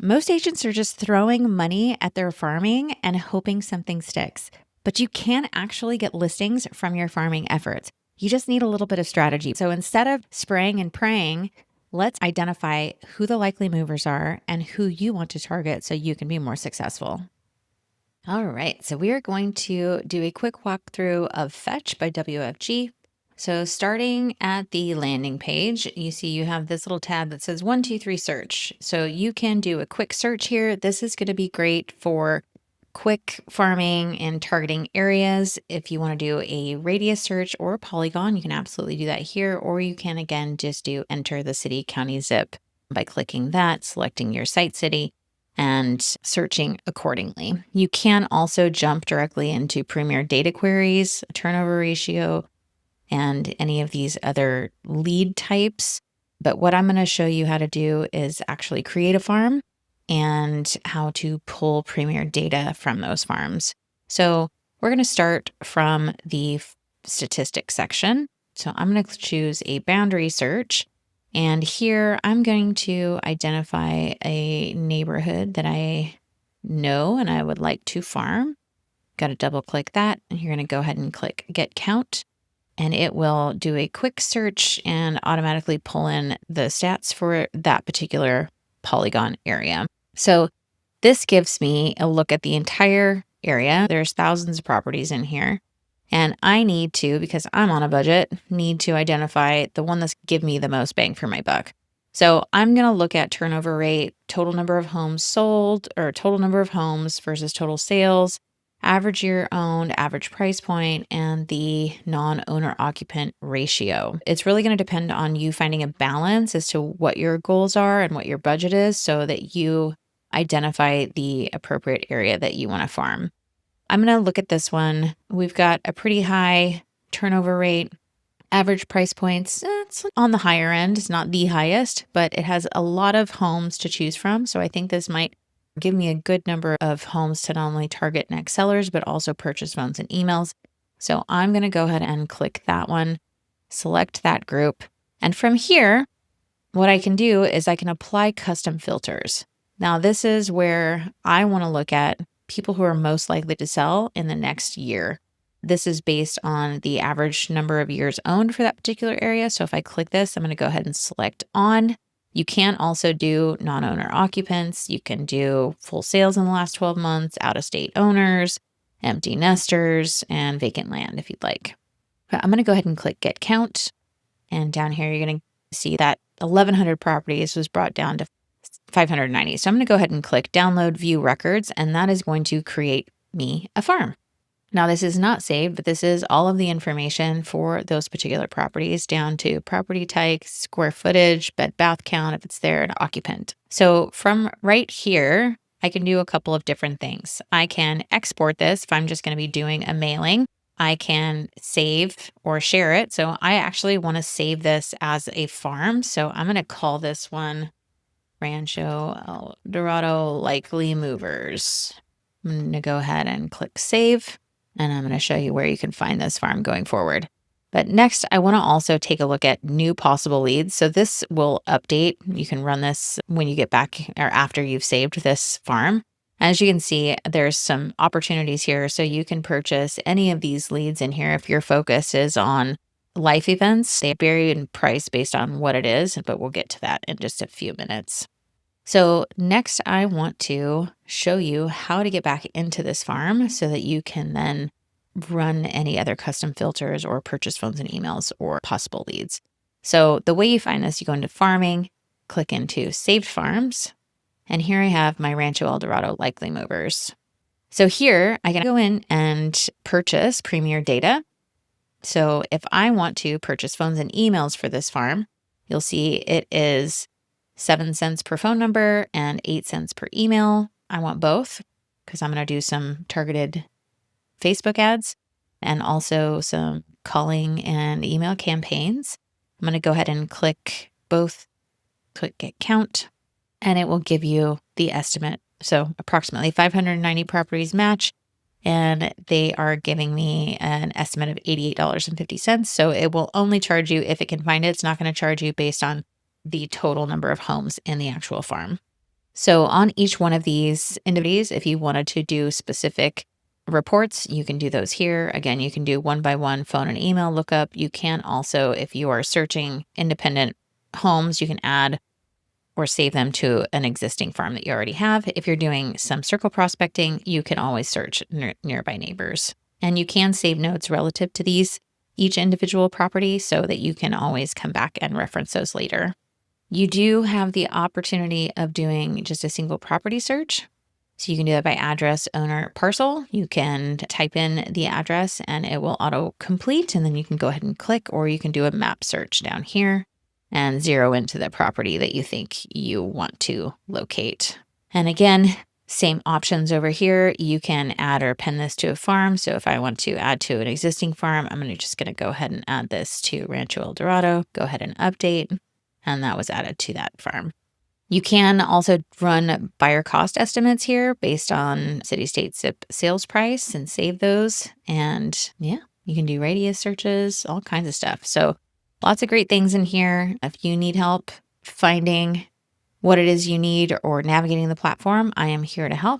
Most agents are just throwing money at their farming and hoping something sticks. But you can actually get listings from your farming efforts. You just need a little bit of strategy. So instead of spraying and praying, let's identify who the likely movers are and who you want to target so you can be more successful. All right, so we are going to do a quick walkthrough of Fetch by WFG. So starting at the landing page, you see you have this little tab that says 123 search. So you can do a quick search here. This is going to be great for quick farming and targeting areas. If you want to do a radius search or a polygon, you can absolutely do that here. Or you can, again, just do enter the city, county, zip by clicking that, selecting your site city, and searching accordingly. You can also jump directly into Premier data queries, turnover ratio, and any of these other lead types. But what I'm going to show you how to do is actually create a farm and how to pull Premier data from those farms. So we're going to start from the statistics section. So I'm going to choose a boundary search. And here I'm going to identify a neighborhood that I know and I would like to farm. Got to double click that. And you're going to go ahead and click Get Count. And it will do a quick search and automatically pull in the stats for that particular polygon area. So this gives me a look at the entire area. There's thousands of properties in here. And I need to, because I'm on a budget, need to identify the one that's give me the most bang for my buck. So I'm going to look at turnover rate, total number of homes sold, or total number of homes versus total sales, average year owned, average price point, and the non-owner occupant ratio. It's really going to depend on you finding a balance as to what your goals are and what your budget is so that you identify the appropriate area that you want to farm. I'm going to look at this one. We've got a pretty high turnover rate. Average price points, it's on the higher end. It's not the highest, but it has a lot of homes to choose from. So I think this might give me a good number of homes to not only target next sellers, but also purchase phones and emails. So I'm going to go ahead and click that one, select that group. And from here, what I can do is I can apply custom filters. Now, this is where I want to look at people who are most likely to sell in the next year. This is based on the average number of years owned for that particular area. So if I click this, I'm going to go ahead and select on. You can also do non-owner occupants. You can do full sales in the last 12 months, out-of-state owners, empty nesters, and vacant land if you'd like. But I'm going to go ahead and click Get Count. And down here, you're going to see that 1,100 properties was brought down to 590. So I'm going to go ahead and click Download View Records, and that is going to create me a farm. Now, this is not saved, but this is all of the information for those particular properties down to property type, square footage, bed bath count, if it's there, an occupant. So from right here, I can do a couple of different things. I can export this if I'm just going to be doing a mailing. I can save or share it. So I actually want to save this as a farm. So I'm going to call this one Rancho El Dorado Likely Movers. I'm going to go ahead and click Save. And I'm going to show you where you can find this farm going forward. But next, I want to also take a look at new possible leads. So this will update. You can run this when you get back or after you've saved this farm. As you can see, there's some opportunities here. So you can purchase any of these leads in here if your focus is on life events. They vary in price based on what it is, but we'll get to that in just a few minutes. So next, I want to show you how to get back into this farm so that you can then run any other custom filters or purchase phones and emails or possible leads. So the way you find this, you go into farming, click into saved farms, and here I have my Rancho El Dorado Likely Movers. So here I can go in and purchase Premier data. So if I want to purchase phones and emails for this farm, you'll see it is 7 cents per phone number and 8 cents per email. I want both because I'm going to do some targeted Facebook ads and also some calling and email campaigns. I'm going to go ahead and click both, click Get Count, and it will give you the estimate. So approximately 590 properties match, and they are giving me an estimate of $88.50. So it will only charge you if it can find it. It's not going to charge you based on the total number of homes in the actual farm. So on each one of these individuals, if you wanted to do specific reports, you can do those here. Again, you can do one by one phone and email lookup. You can also, if you are searching independent homes, you can add or save them to an existing farm that you already have. If you're doing some circle prospecting, you can always search nearby neighbors. And you can save notes relative to each individual property so that you can always come back and reference those later. You do have the opportunity of doing just a single property search. So you can do that by address, owner, parcel. You can type in the address and it will auto complete, and then you can go ahead and click, or you can do a map search down here and zero into the property that you think you want to locate. And again, same options over here. You can add or append this to a farm. So if I want to add to an existing farm, I'm just going to go ahead and add this to Rancho El Dorado, go ahead and update, and that was added to that farm. You can also run buyer cost estimates here based on city, state, zip sales price and save those. And yeah, you can do radius searches, all kinds of stuff. So lots of great things in here. If you need help finding what it is you need or navigating the platform, I am here to help.